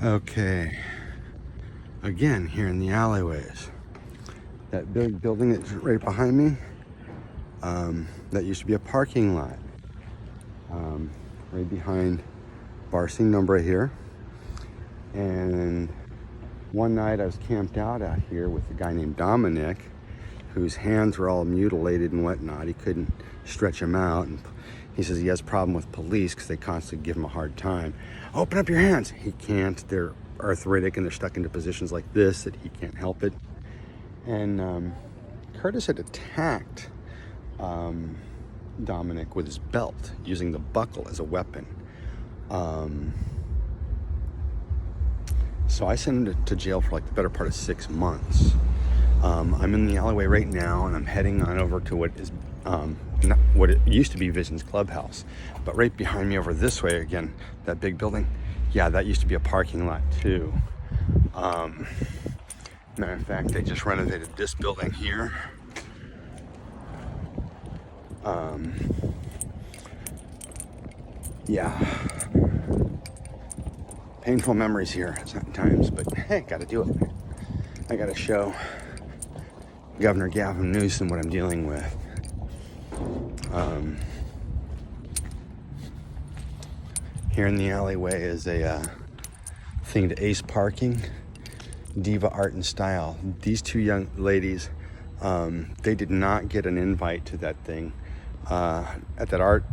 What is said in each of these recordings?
Okay, again, here in the alleyways. That big building that's right behind me, that used to be a parking lot. Right behind bar scene number here. And one night I was camped out here with a guy named Dominic, whose hands were all mutilated and whatnot. He couldn't stretch them out. And he says he has a problem with police because they constantly give him a hard time. Open up your hands. He can't. They're arthritic and they're stuck into positions like this that he can't help it. And Curtis had attacked Dominic with his belt, using the buckle as a weapon. So I sent him to jail for like the better part of 6 months. I'm in the alleyway right now, and I'm heading on over to what is not what it used to be Vision's Clubhouse. But right behind me over this way, again, that big building, yeah, that used to be a parking lot too. Matter of fact, they just renovated this building here. Yeah. Painful memories here at times, but hey, gotta do it. I gotta show Governor Gavin Newsom what I'm dealing with. Here in the alleyway is a thing to Ace Parking, Diva Art and Style. These two young ladies, they did not get an invite to that thing at that art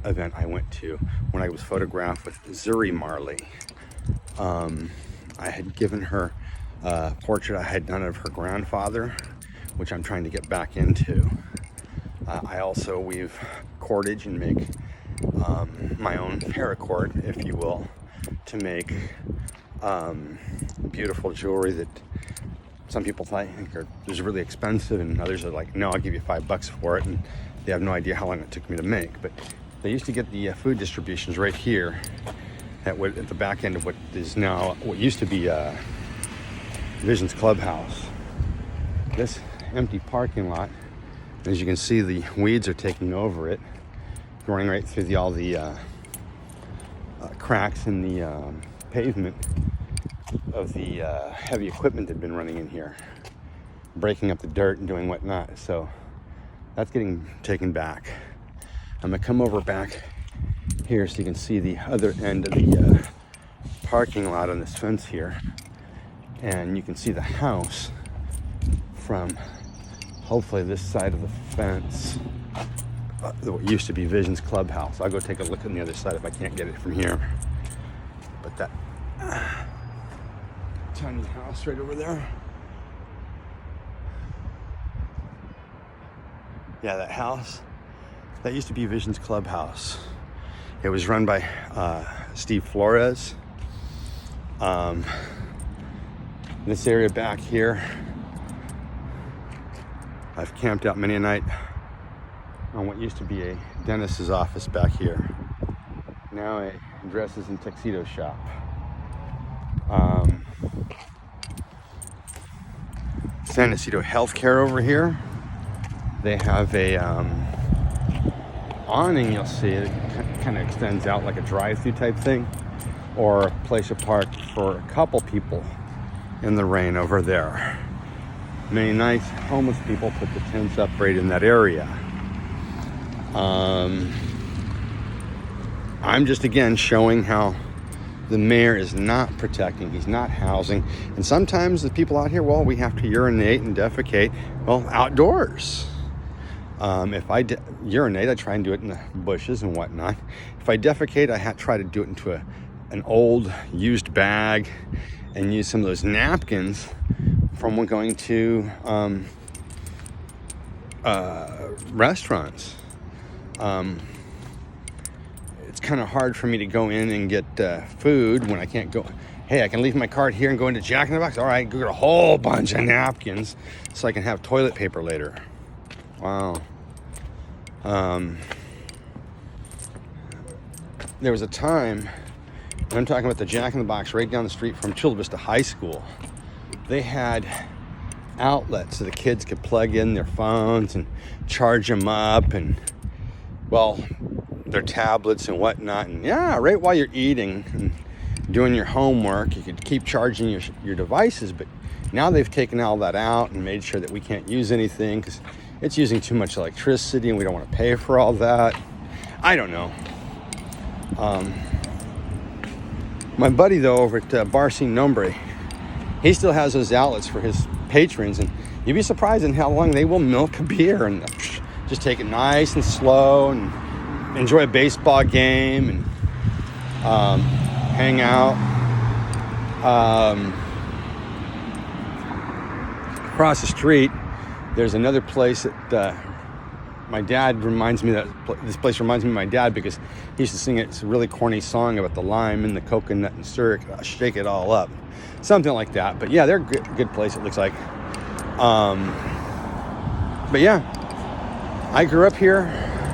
event I went to when I was photographed with Zuri Marley. I had given her a portrait I had done of her grandfather, which I'm trying to get back into. I also weave cordage and make my own paracord, if you will, to make beautiful jewelry that some people think is really expensive, and others are like, no, I'll give you $5 for it, and they have no idea how long it took me to make. But they used to get the food distributions right here at the back end of what is now, what used to be Vision's Clubhouse. This empty parking lot, as you can see, the weeds are taking over it, going right through all the cracks in the pavement of the heavy equipment that had been running in here, breaking up the dirt and doing whatnot. So that's getting taken back. I'm gonna come over back here so you can see the other end of the parking lot on this fence here, and you can see the house from hopefully this side of the fence, what used to be Vision's Clubhouse. I'll go take a look on the other side if I can't get it from here. But that tiny house right over there, yeah, that house, that used to be Vision's Clubhouse. It was run by Steve Flores. This area back here, I've camped out many a night on what used to be a dentist's office back here. Now a dresses and tuxedo shop. San Ysidro Healthcare over here. They have a awning, you'll see, it kind of extends out like a drive-through type thing, or a place to park for a couple people in the rain over there. Many nights, homeless people put the tents up right in that area. I'm just again showing how the mayor is not protecting, he's not housing, and sometimes the people out here, well, we have to urinate and defecate, well, outdoors. If I urinate, I try and do it in the bushes and whatnot. If I defecate, I try to do it into an old used bag and use some of those napkins from when going to restaurants. It's kind of hard for me to go in and get food when I can't go. Hey, I can leave my cart here and go into Jack in the Box. All right, go get a whole bunch of napkins so I can have toilet paper later. Wow. There was a time, and I'm talking about the Jack in the Box right down the street from Chula Vista High School. They had outlets so the kids could plug in their phones and charge them up, and, well, their tablets and whatnot. And yeah, right while you're eating and doing your homework. You could keep charging your devices, but now they've taken all that out and made sure that we can't use anything because it's using too much electricity and we don't want to pay for all that. I don't know. My buddy, though, over at Bar Sin Nombre, he still has those outlets for his patrons, and you'd be surprised in how long they will milk a beer and just take it nice and slow and enjoy a baseball game and hang out. Across the street, there's another place that my dad reminds me this place reminds me of my dad because he used to sing it. It's a really corny song about the lime and the coconut and shake it all up. Something like that. But yeah, they're a good place, it looks like. But yeah, I grew up here,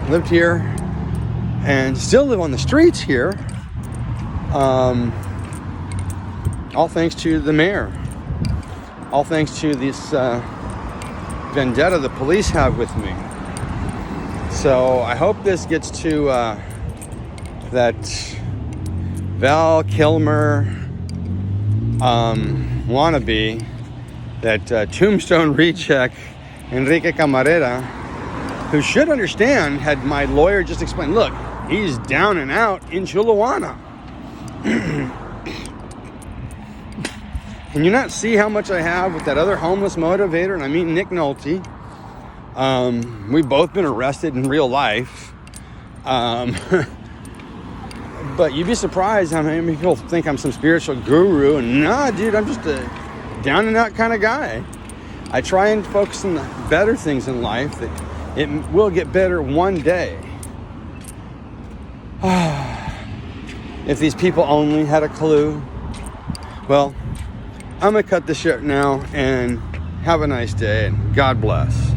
lived here, and still live on the streets here. All thanks to the mayor. All thanks to this vendetta the police have with me. So I hope this gets to that Val Kilmer wannabe, that tombstone recheck Enrique Camarera, who should understand, had my lawyer just explained, look, he's down and out in Chula. Can you not see how much I have with that other homeless motivator? And I mean Nick Nolte. We've both been arrested in real life. But you'd be surprised how many people think I'm some spiritual guru. And nah, dude, I'm just a down and out kind of guy. I try and focus on the better things in life, that it will get better one day. If these people only had a clue. Well, I'm going to cut this shit now, and have a nice day, and God bless.